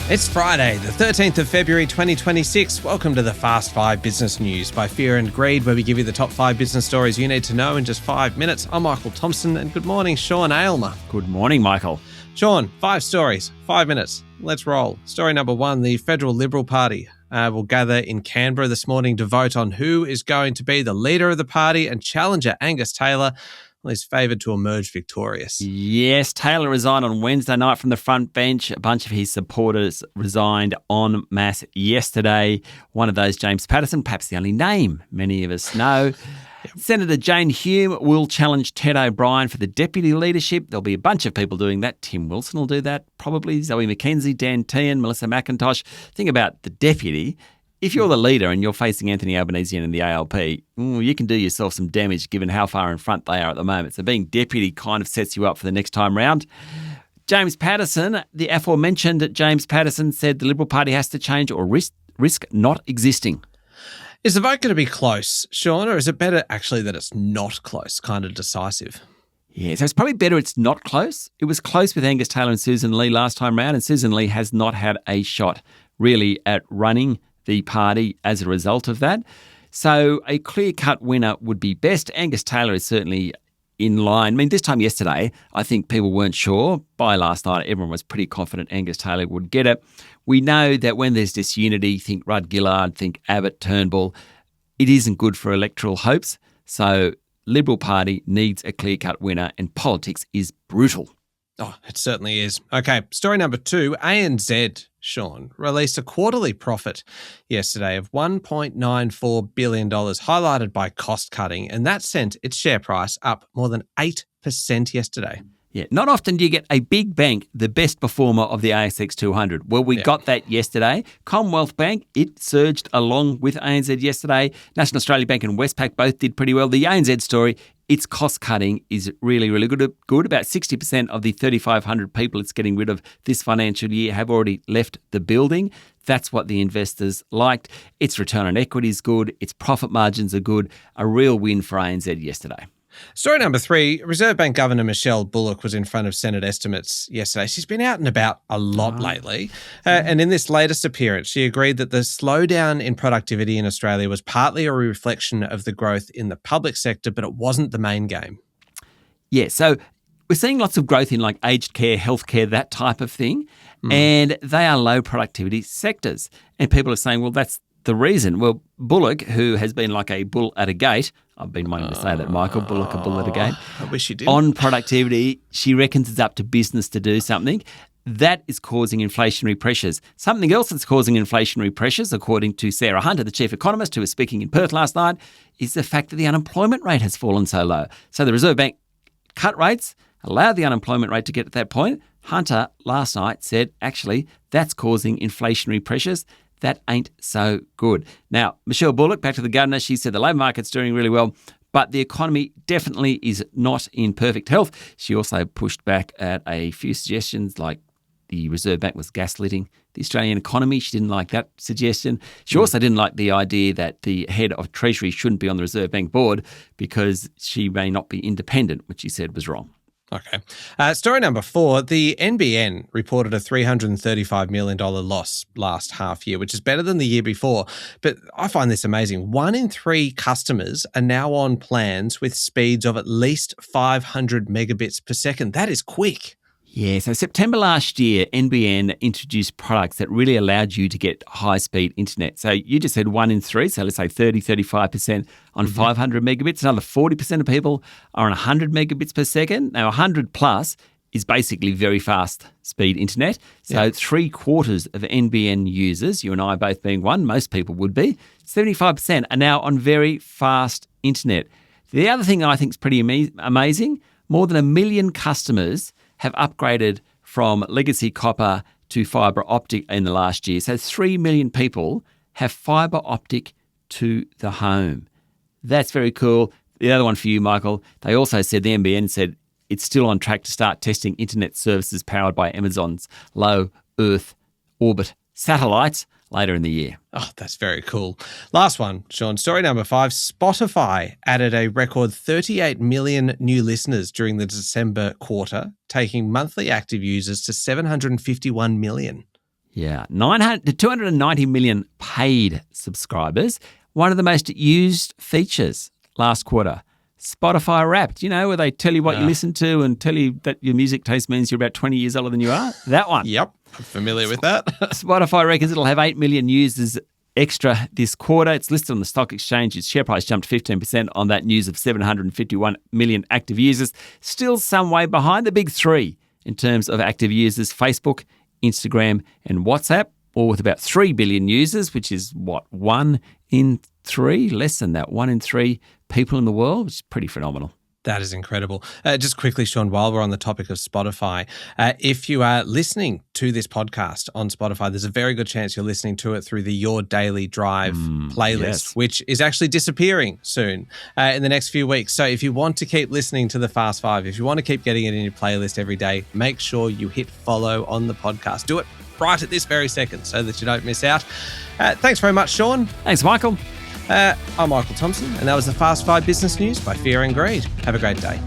It's Friday, the 13th of February 2026. Welcome to the Fast 5 Business News by Fear and Greed, where we give you the top 5 business stories you need to know in just 5 minutes. I'm Michael Thompson, and good morning, Sean Aylmer. Good morning, Michael. Sean, 5 stories, 5 minutes. Let's roll. Story number 1, the Federal Liberal Party will gather in Canberra this morning to vote on who is going to be the leader of the party, and challenger Angus Taylor is favoured to emerge victorious. Yes, Taylor resigned on Wednesday night from the front bench. A bunch of his supporters resigned en masse yesterday. One of those, James Paterson, perhaps the only name many of us know. Senator Jane Hume will challenge Ted O'Brien for the deputy leadership. There'll be a bunch of people doing that. Tim Wilson will do that, probably. Zoe McKenzie, Dan Tehan, Melissa McIntosh. Think about the deputy. If you're the leader and you're facing Anthony Albanese and the ALP, you can do yourself some damage given how far in front they are at the moment. So being deputy kind of sets you up for the next time round. James Paterson, the aforementioned James Paterson, said the Liberal Party has to change or risk not existing. Is the vote going to be close, Sean, or is it better actually that it's not close, kind of decisive? Yeah, so it's probably better it's not close. It was close with Angus Taylor and Susan Lee last time round, and Susan Lee has not had a shot really at running the party as a result of that. So a clear-cut winner would be best. Angus Taylor is certainly in line. I mean, this time yesterday, I think people weren't sure. By last night, everyone was pretty confident Angus Taylor would get it. We know that when there's disunity, think Rudd Gillard, think Abbott, Turnbull, it isn't good for electoral hopes. So Liberal Party needs a clear-cut winner, and politics is brutal. Oh, it certainly is. Okay, story number 2, ANZ, Sean, released a quarterly profit yesterday of $1.94 billion, highlighted by cost cutting, and that sent its share price up more than 8% yesterday. Yeah, not often do you get a big bank, the best performer of the ASX 200. Well, we got that yesterday. Commonwealth Bank, it surged along with ANZ yesterday. National Australia Bank and Westpac both did pretty well. The ANZ story, its cost cutting is really, really good. About 60% of the 3,500 people it's getting rid of this financial year have already left the building. That's what the investors liked. Its return on equity is good. Its profit margins are good. A real win for ANZ yesterday. Story number 3, Reserve Bank Governor Michelle Bullock was in front of Senate estimates yesterday. She's been out and about a lot lately. And in this latest appearance, she agreed that the slowdown in productivity in Australia was partly a reflection of the growth in the public sector, but it wasn't the main game. Yeah, so we're seeing lots of growth in like aged care, healthcare, that type of thing. And they are low productivity sectors. And people are saying, well, that's the reason. Well, Bullock, who has been like a bull at a gate, I've been wanting to say that, Michael, Bullock, a bull at a gate. I wish you did. On productivity, she reckons it's up to business to do something. That is causing inflationary pressures. Something else that's causing inflationary pressures, according to Sarah Hunter, the chief economist who was speaking in Perth last night, is the fact that the unemployment rate has fallen so low. So the Reserve Bank cut rates, allowed the unemployment rate to get to that point. Hunter last night said, actually, that's causing inflationary pressures. That ain't so good. Now, Michelle Bullock, back to the governor, she said the labour market's doing really well, but the economy definitely is not in perfect health. She also pushed back at a few suggestions like the Reserve Bank was gaslighting the Australian economy. She didn't like that suggestion. She also didn't like the idea that the head of Treasury shouldn't be on the Reserve Bank board because she may not be independent, which she said was wrong. Okay. Story number 4, the NBN reported a $335 million loss last half year, which is better than the year before. But I find this amazing. 1 in 3 customers are now on plans with speeds of at least 500 megabits per second. That is quick. Yeah, so September last year, NBN introduced products that really allowed you to get high-speed internet. So you just said 1 in 3, so let's say 35% on 500 megabits. Another 40% of people are on 100 megabits per second. Now, 100 plus is basically very fast speed internet. So 3/4 of NBN users, you and I both being one, most people would be, 75% are now on very fast internet. The other thing I think is pretty amazing, more than 1 million customers have upgraded from legacy copper to fibre optic in the last year. So 3 million people have fibre optic to the home. That's very cool. The other one for you, Michael, they also said, the NBN said, it's still on track to start testing internet services powered by Amazon's low Earth orbit satellites later in the year. Oh, that's very cool. Last one, Sean. Story number 5. Spotify added a record 38 million new listeners during the December quarter, taking monthly active users to 751 million. Yeah, 290 million paid subscribers. One of the most used features last quarter. Spotify Wrapped, where they tell you what you listen to and tell you that your music taste means you're about 20 years older than you are. That one. Yep, I'm familiar with that. Spotify reckons it'll have 8 million users extra this quarter. It's listed on the stock exchange. Its share price jumped 15% on that news of 751 million active users. Still some way behind the big three in terms of active users, Facebook, Instagram and WhatsApp, all with about 3 billion users, which is 1 in 3, less than that, 1 in 3 people in the world, which is pretty phenomenal. That is incredible. Just quickly, Sean, while we're on the topic of Spotify, if you are listening to this podcast on Spotify, there's a very good chance you're listening to it through the Your Daily Drive playlist, which is actually disappearing soon in the next few weeks. So if you want to keep listening to the Fast Five, if you want to keep getting it in your playlist every day, make sure you hit follow on the podcast. Do it right at this very second so that you don't miss out. Thanks very much, Sean. Thanks, Michael. I'm Michael Thompson, and that was the Fast Five Business News by Fear and Greed. Have a great day.